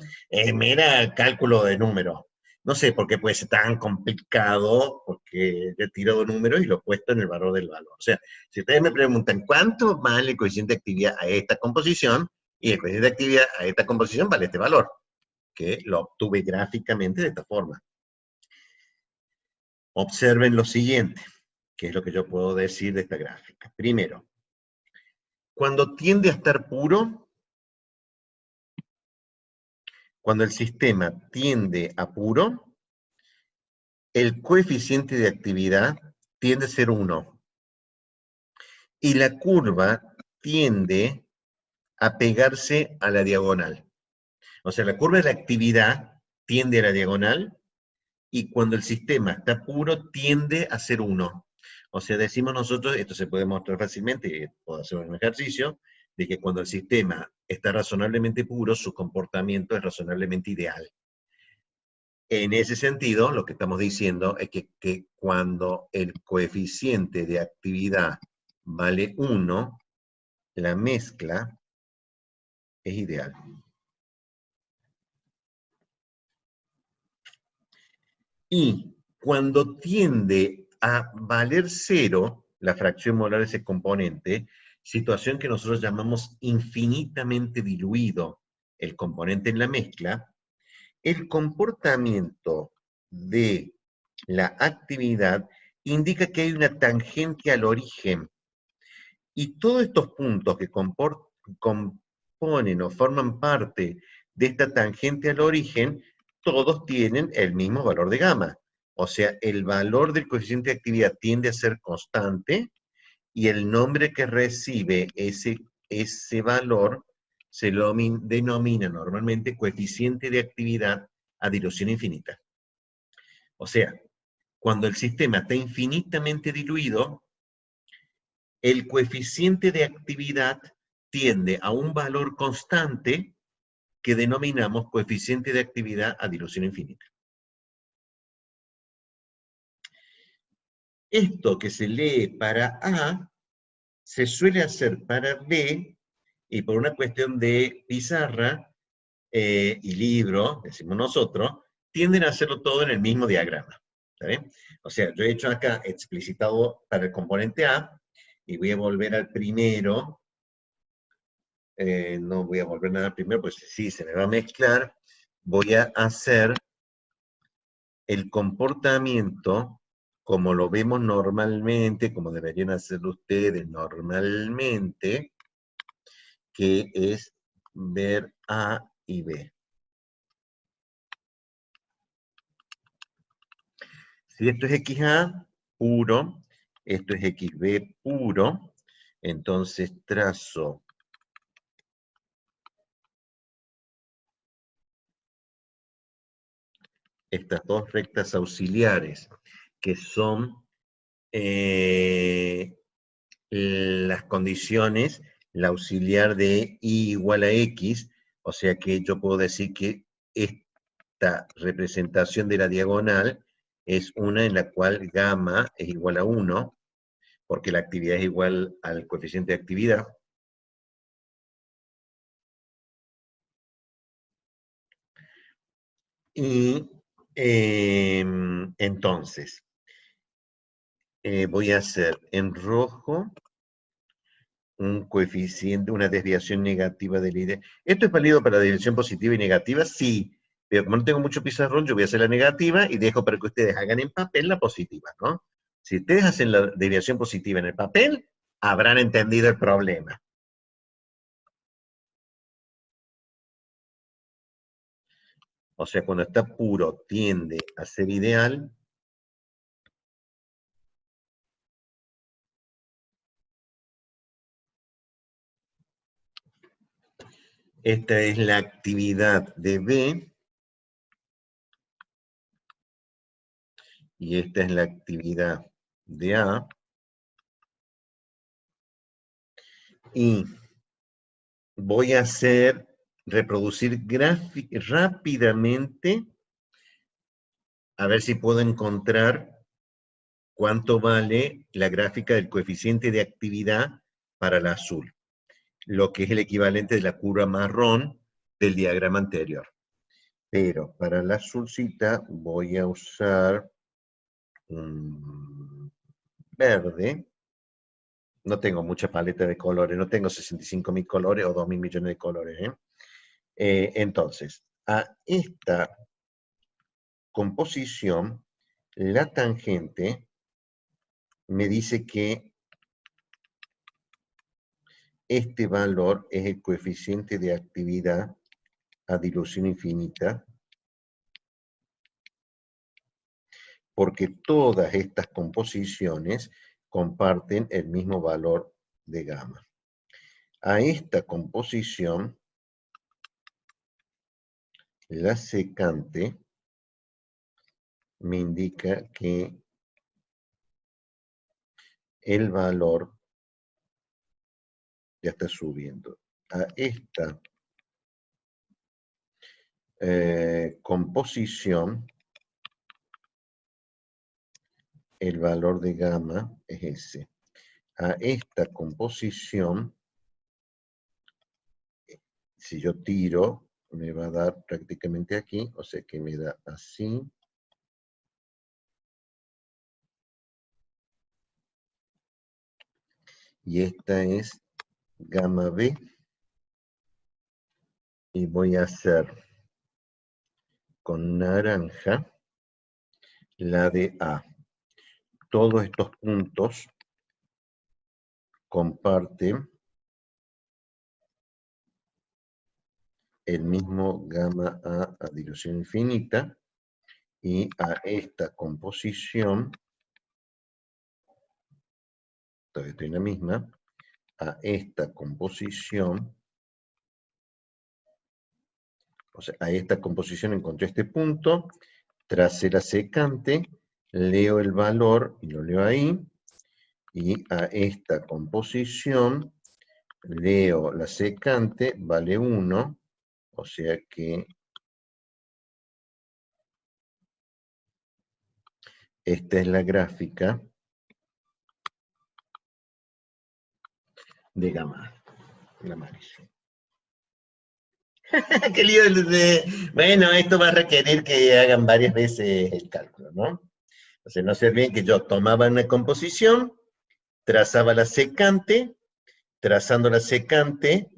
Mira cálculo de números. No sé por qué puede ser tan complicado, porque yo he tirado números y lo he puesto en el valor del valor. O sea, si ustedes me preguntan cuánto vale el coeficiente de actividad a esta composición, y el coeficiente de actividad a esta composición vale este valor, que lo obtuve gráficamente de esta forma. Observen lo siguiente, que es lo que yo puedo decir de esta gráfica. Primero, Cuando tiende a estar puro, cuando el sistema tiende a puro, el coeficiente de actividad tiende a ser 1. Y la curva tiende a pegarse a la diagonal. O sea, la curva de la actividad tiende a la diagonal y cuando el sistema está puro tiende a ser 1. O sea, decimos nosotros, esto se puede mostrar fácilmente, puedo hacer un ejercicio, de que cuando el sistema está razonablemente puro, su comportamiento es razonablemente ideal. En ese sentido, lo que estamos diciendo es que cuando el coeficiente de actividad vale 1, la mezcla es ideal. Y cuando tiende a valer 0, la fracción molar de ese componente, situación que nosotros llamamos infinitamente diluido el componente en la mezcla, el comportamiento de la actividad indica que hay una tangente al origen. Y todos estos puntos que componen o forman parte de esta tangente al origen, todos tienen el mismo valor de gamma. O sea, el valor del coeficiente de actividad tiende a ser constante y el nombre que recibe ese valor se lo denomina normalmente coeficiente de actividad a dilución infinita. O sea, cuando el sistema está infinitamente diluido, el coeficiente de actividad tiende a un valor constante que denominamos coeficiente de actividad a dilución infinita. Esto que se lee para A se suele hacer para B y por una cuestión de pizarra y libro, decimos nosotros, tienden a hacerlo todo en el mismo diagrama. ¿Está bien? O sea, yo he hecho acá explicitado para el componente A y voy a volver al primero. No voy a volver nada al primero, pues sí, se me va a mezclar. Voy a hacer el comportamiento como lo vemos normalmente, como deberían hacerlo ustedes normalmente, que es ver A y B. Si esto es XA puro, esto es XB puro, entonces trazo estas dos rectas auxiliares, que son las condiciones, la auxiliar de y igual a x, o sea que yo puedo decir que esta representación de la diagonal es una en la cual gamma es igual a 1, porque la actividad es igual al coeficiente de actividad. Y entonces, voy a hacer en rojo un coeficiente, una desviación negativa del ID. ¿Esto es válido para la desviación positiva y negativa? Sí, pero como no tengo mucho pizarrón, yo voy a hacer la negativa y dejo para que ustedes hagan en papel la positiva, ¿no? Si ustedes hacen la desviación positiva en el papel, habrán entendido el problema. O sea, cuando está puro tiende a ser ideal. Esta es la actividad de B. Y esta es la actividad de A. Y voy a reproducir rápidamente, a ver si puedo encontrar cuánto vale la gráfica del coeficiente de actividad para la azul, lo que es el equivalente de la curva marrón del diagrama anterior. Pero para la azulcita voy a usar un verde. No tengo mucha paleta de colores, no tengo 65.000 colores o 2.000 millones de colores. Entonces, a esta composición, la tangente me dice que este valor es el coeficiente de actividad a dilución infinita, porque todas estas composiciones comparten el mismo valor de gamma. A esta composición, la secante me indica que el valor ya está subiendo. A esta composición, el valor de gamma es ese. A esta composición, si yo tiro, me va a dar prácticamente aquí, o sea que me da así. Y esta es gamma B. Y voy a hacer con naranja la de A. Todos estos puntos comparten el mismo gamma A dilución infinita, y a esta composición, todavía estoy en la misma, a esta composición, o sea, a esta composición encontré este punto, tracé la secante, leo el valor y lo leo ahí, y a esta composición leo la secante, vale 1, o sea que esta es la gráfica de gamma. Qué lío Bueno, esto va a requerir que hagan varias veces el cálculo, ¿no? O sea, no se olviden que yo tomaba una composición, trazaba la secante, trazando la secante,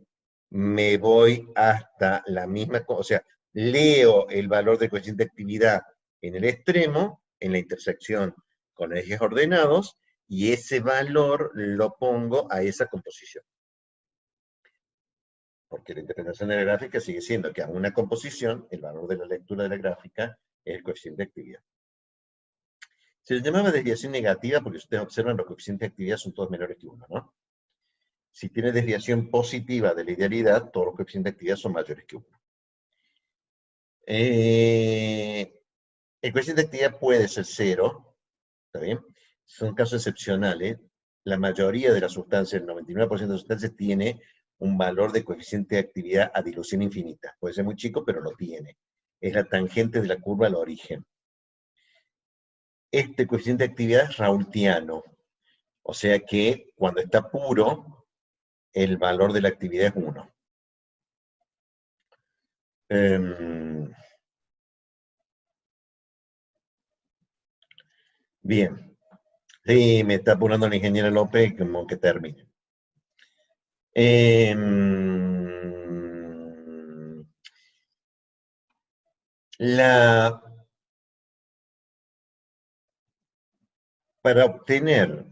me voy hasta la misma, o sea, leo el valor de coeficiente de actividad en el extremo, en la intersección con ejes ordenados, y ese valor lo pongo a esa composición. Porque la interpretación de la gráfica sigue siendo que a una composición, el valor de la lectura de la gráfica es el coeficiente de actividad. Se le llamaba desviación negativa porque si ustedes observan los coeficientes de actividad son todos menores que 1, ¿no? Si tiene desviación positiva de la idealidad, todos los coeficientes de actividad son mayores que 1. El coeficiente de actividad puede ser 0, ¿está bien? Son casos excepcionales. La mayoría de las sustancias, el 99% de las sustancias, tiene un valor de coeficiente de actividad a dilución infinita. Puede ser muy chico, pero lo tiene. Es la tangente de la curva al origen. Este coeficiente de actividad es raoultiano. O sea que cuando está puro, el valor de la actividad es 1. Bien. Sí, me está apurando la ingeniera López, como que termine. Para obtener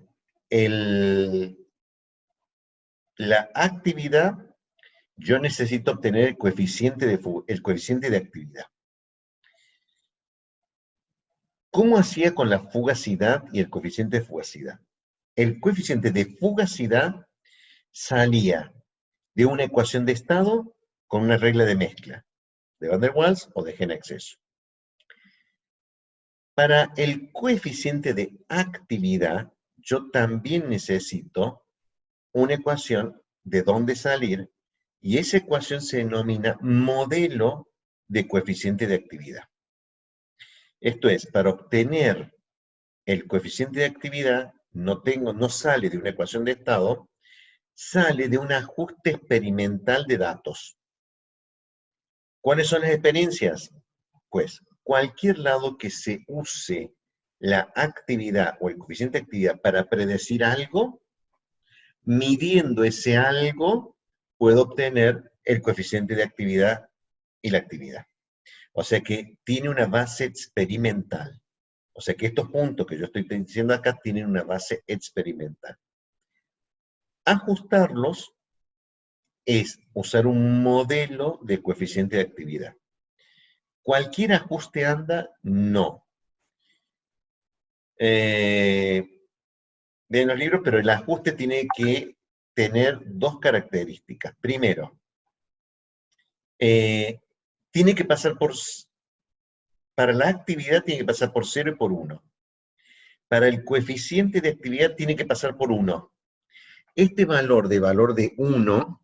la actividad, yo necesito obtener el coeficiente de actividad. ¿Cómo hacía con la fugacidad y el coeficiente de fugacidad? El coeficiente de fugacidad salía de una ecuación de estado con una regla de mezcla, de Van der Waals o de G en exceso. Para el coeficiente de actividad, yo también necesito una ecuación de dónde salir, y esa ecuación se denomina modelo de coeficiente de actividad. Esto es, para obtener el coeficiente de actividad, no sale de una ecuación de estado, sale de un ajuste experimental de datos. ¿Cuáles son las experiencias? Pues cualquier lado que se use la actividad o el coeficiente de actividad para predecir algo, midiendo ese algo, puedo obtener el coeficiente de actividad y la actividad. O sea que tiene una base experimental. O sea que estos puntos que yo estoy diciendo acá tienen una base experimental. Ajustarlos es usar un modelo de coeficiente de actividad. ¿Cualquier ajuste anda? No. De los libros, pero el ajuste tiene que tener dos características. Primero, tiene que pasar para la actividad tiene que pasar por 0 y por 1. Para el coeficiente de actividad tiene que pasar por 1. Este valor de 1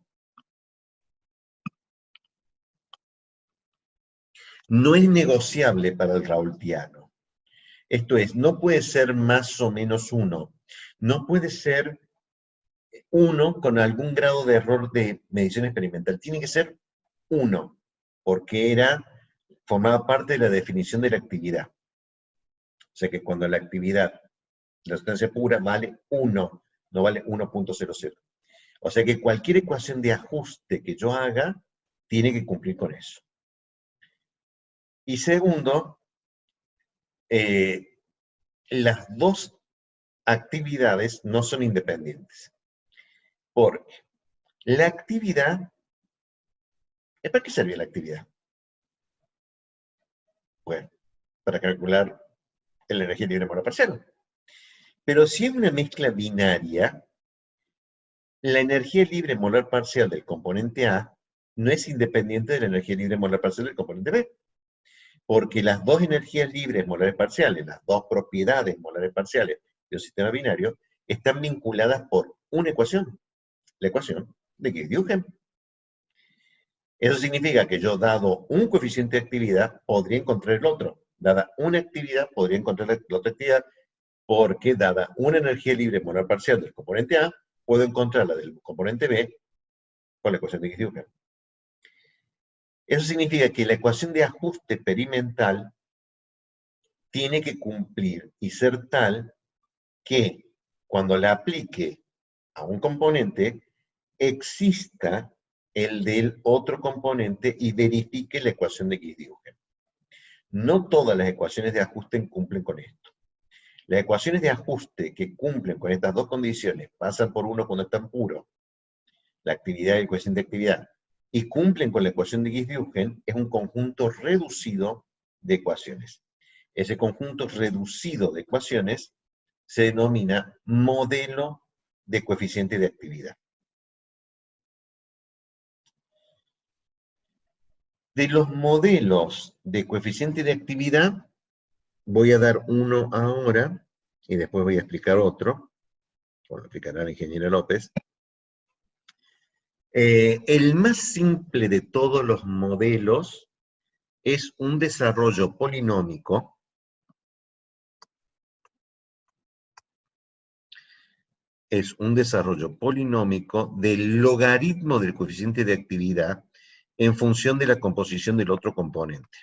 no es negociable para el raoultiano. Esto es, no puede ser más o menos 1. No puede ser 1 con algún grado de error de medición experimental. Tiene que ser 1, porque formaba parte de la definición de la actividad. O sea que cuando la actividad, la sustancia pura, vale 1, no vale 1.00. O sea que cualquier ecuación de ajuste que yo haga, tiene que cumplir con eso. Y segundo, las dos actividades no son independientes. Porque la actividad, ¿para qué servía la actividad? Bueno, para calcular la energía libre molar parcial. Pero si es una mezcla binaria, la energía libre molar parcial del componente A no es independiente de la energía libre molar parcial del componente B. Porque las dos energías libres molares parciales, las dos propiedades molares parciales de un sistema binario, están vinculadas por una ecuación, la ecuación de Gibbs-Duhem. Eso significa que yo, dado un coeficiente de actividad, podría encontrar el otro. Dada una actividad, podría encontrar la otra actividad, porque dada una energía libre molar parcial del componente A, puedo encontrar la del componente B con la ecuación de Gibbs-Duhem. Eso significa que la ecuación de ajuste experimental tiene que cumplir y ser tal que cuando la aplique a un componente, exista el del otro componente y verifique la ecuación de Gibbs-Duhem. No todas las ecuaciones de ajuste cumplen con esto. Las ecuaciones de ajuste que cumplen con estas dos condiciones, pasan por uno cuando están puros, la actividad y el coeficiente de actividad, y cumplen con la ecuación de Gibbs-Duhem, es un conjunto reducido de ecuaciones. Ese conjunto reducido de ecuaciones se denomina modelo de coeficiente de actividad. De los modelos de coeficiente de actividad, voy a dar uno ahora, y después voy a explicar otro, o lo explicará la ingeniera López. El más simple de todos los modelos es un desarrollo polinómico del logaritmo del coeficiente de actividad en función de la composición del otro componente.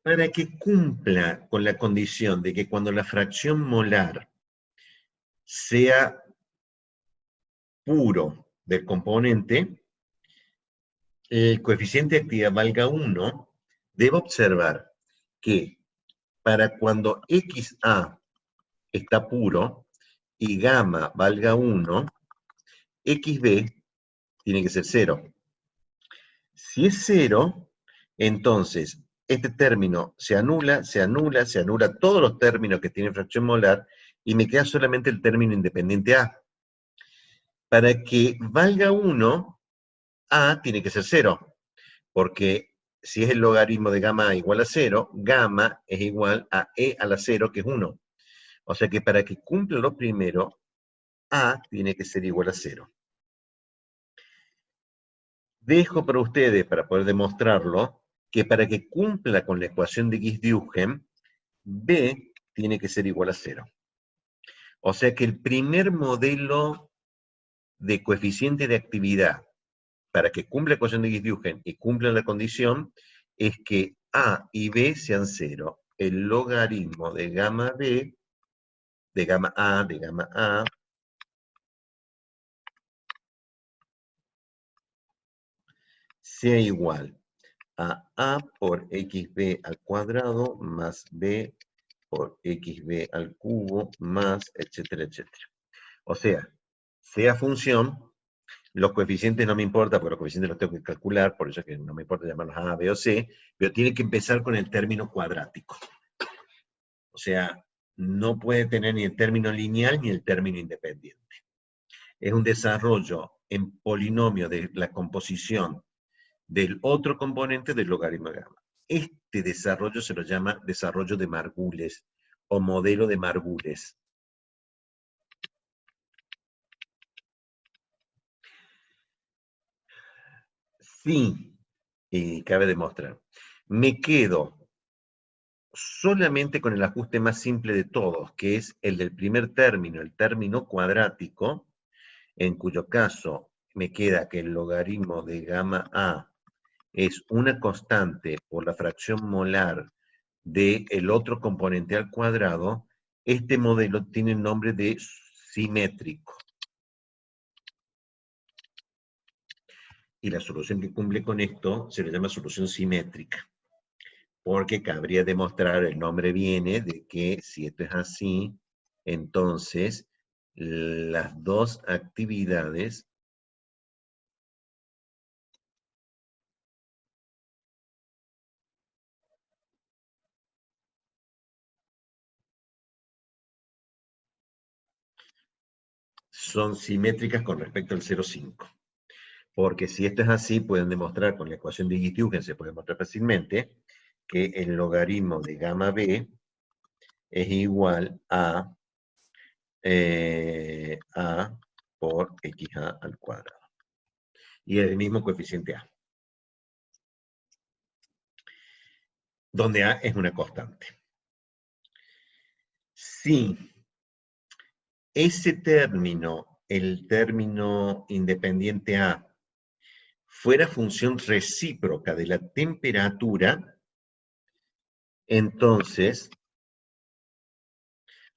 Para que cumpla con la condición de que cuando la fracción molar sea puro del componente, el coeficiente de actividad valga 1, debo observar que para cuando XA está puro y gamma valga 1, XB tiene que ser 0. Si es 0, entonces este término se anula todos los términos que tienen fracción molar y me queda solamente el término independiente A. Para que valga 1, A tiene que ser 0, porque si es el logaritmo de gamma A igual a 0, gamma es igual a E a la 0, que es 1. O sea que para que cumpla lo primero, A tiene que ser igual a 0. Dejo para ustedes, para poder demostrarlo, que para que cumpla con la ecuación de Gibbs-Duhem, B tiene que ser igual a 0. O sea que el primer modelo de coeficiente de actividad para que cumpla la ecuación de Gibbs-Duhem y cumpla la condición es que A y B sean 0. El logaritmo de gamma B, de gamma A, sea igual a por xb al cuadrado más b por xb al cubo más, etcétera, etcétera. O sea función, los coeficientes no me importa, porque los coeficientes los tengo que calcular, por eso es que no me importa llamarlos A, B o C, pero tiene que empezar con el término cuadrático. O sea, no puede tener ni el término lineal ni el término independiente. Es un desarrollo en polinomio de la composición del otro componente del logaritmo de gamma. Este desarrollo se lo llama desarrollo de Margules o modelo de Margules. Sí, y cabe demostrar, me quedo solamente con el ajuste más simple de todos, que es el del primer término, el término cuadrático, en cuyo caso me queda que el logaritmo de gamma A es una constante por la fracción molar del otro componente al cuadrado. Este modelo tiene el nombre de simétrico. Y la solución que cumple con esto se le llama solución simétrica, porque cabría demostrar, el nombre viene de que si esto es así, entonces las dos actividades son simétricas con respecto al 0,5. Porque si esto es así, pueden demostrar con la ecuación de Gies-Huygens, se puede demostrar fácilmente, que el logaritmo de gamma b es igual a por xa al cuadrado. Y el mismo coeficiente a, donde a es una constante. Si ese término, el término independiente a, fuera función recíproca de la temperatura, entonces,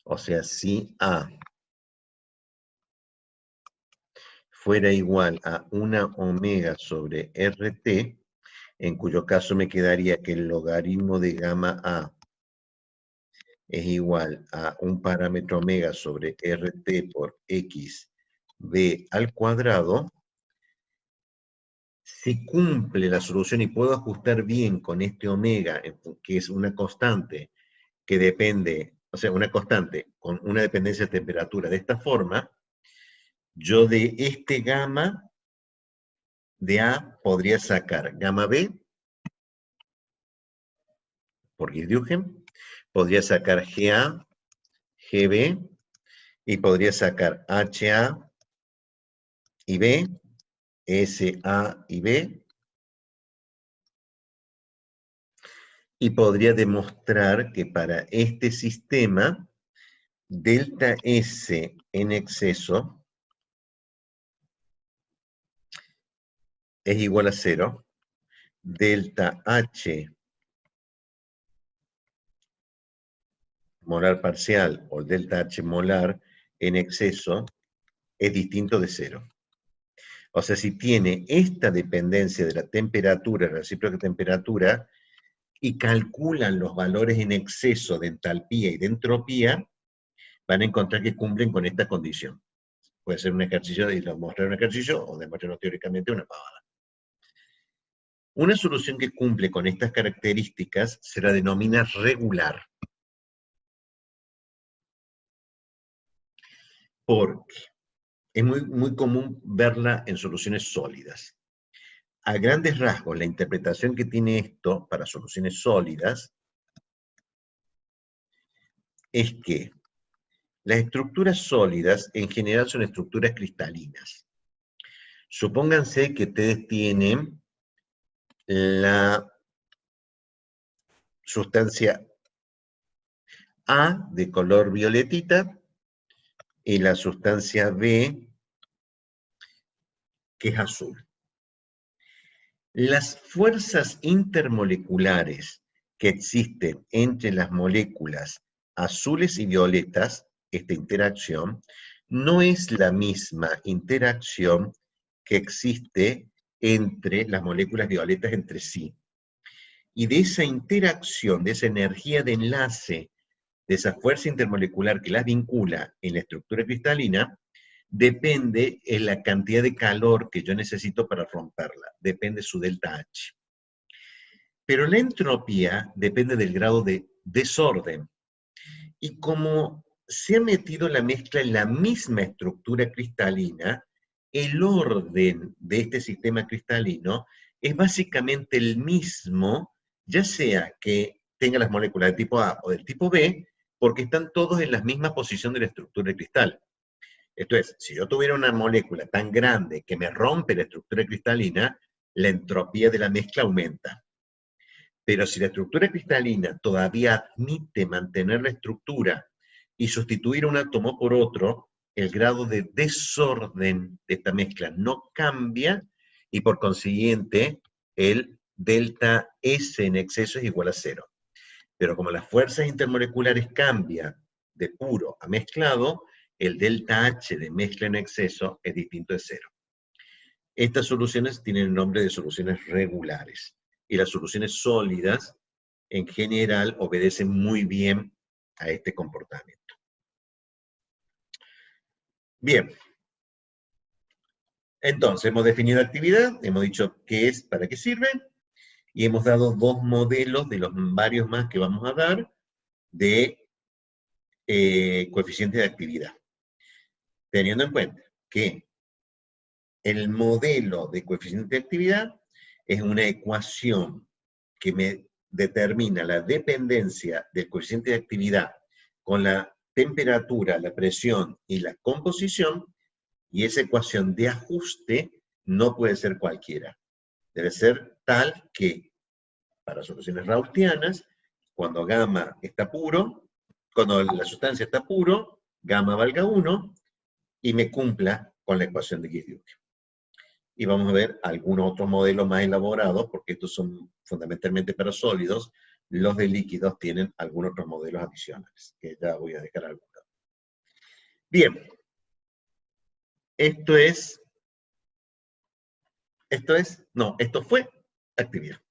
o sea, si a fuera igual a una omega sobre RT, en cuyo caso me quedaría que el logaritmo de gamma A es igual a un parámetro omega sobre RT por X B al cuadrado. Si cumple la solución y puedo ajustar bien con este omega, que es una constante que depende, o sea, una constante con una dependencia de temperatura de esta forma, yo de este gamma de A podría sacar gamma B por Gies-Huygens, podría sacar GA, GB, y podría sacar HA y B, SA y B, y podría demostrar que para este sistema, delta S en exceso es igual a 0, delta H molar parcial o delta H molar en exceso es distinto de 0. O sea, si tiene esta dependencia de la temperatura, la recíproca temperatura, y calculan los valores en exceso de entalpía y de entropía, van a encontrar que cumplen con esta condición. Puede ser un ejercicio de demostrar un ejercicio o demostrar teóricamente una pavada. Una solución que cumple con estas características se la denomina regular. Porque es muy común verla en soluciones sólidas. A grandes rasgos, la interpretación que tiene esto para soluciones sólidas es que las estructuras sólidas en general son estructuras cristalinas. Supónganse que ustedes tienen la sustancia A de color violetita y la sustancia B que es azul. Las fuerzas intermoleculares que existen entre las moléculas azules y violetas, esta interacción, no es la misma interacción que existe entre las moléculas violetas entre sí. Y de esa interacción, de esa energía de enlace, de esa fuerza intermolecular que las vincula en la estructura cristalina, depende en la cantidad de calor que yo necesito para romperla, depende su delta H. Pero la entropía depende del grado de desorden. Y como se ha metido la mezcla en la misma estructura cristalina, el orden de este sistema cristalino es básicamente el mismo, ya sea que tenga las moléculas del tipo A o del tipo B, porque están todos en la misma posición de la estructura del cristal. Esto es, si yo tuviera una molécula tan grande que me rompe la estructura cristalina, la entropía de la mezcla aumenta. Pero si la estructura cristalina todavía admite mantener la estructura y sustituir un átomo por otro, el grado de desorden de esta mezcla no cambia y por consiguiente el delta S en exceso es igual a 0. Pero como las fuerzas intermoleculares cambian de puro a mezclado, el delta H de mezcla en exceso es distinto de 0. Estas soluciones tienen el nombre de soluciones regulares. Y las soluciones sólidas, en general, obedecen muy bien a este comportamiento. Bien. Entonces, hemos definido la actividad, hemos dicho qué es, para qué sirve, y hemos dado dos modelos de los varios más que vamos a dar de coeficientes de actividad. Teniendo en cuenta que el modelo de coeficiente de actividad es una ecuación que me determina la dependencia del coeficiente de actividad con la temperatura, la presión y la composición, y esa ecuación de ajuste no puede ser cualquiera. Debe ser tal que, para soluciones rautianas, cuando gamma está puro, cuando la sustancia está puro, gamma valga 1, y me cumpla con la ecuación de Gies-Düke. Y vamos a ver algunos otros modelos más elaborados, porque estos son fundamentalmente para sólidos. Los de líquidos tienen algunos otros modelos adicionales, que ya voy a dejar algunos. Bien. Esto fue actividad.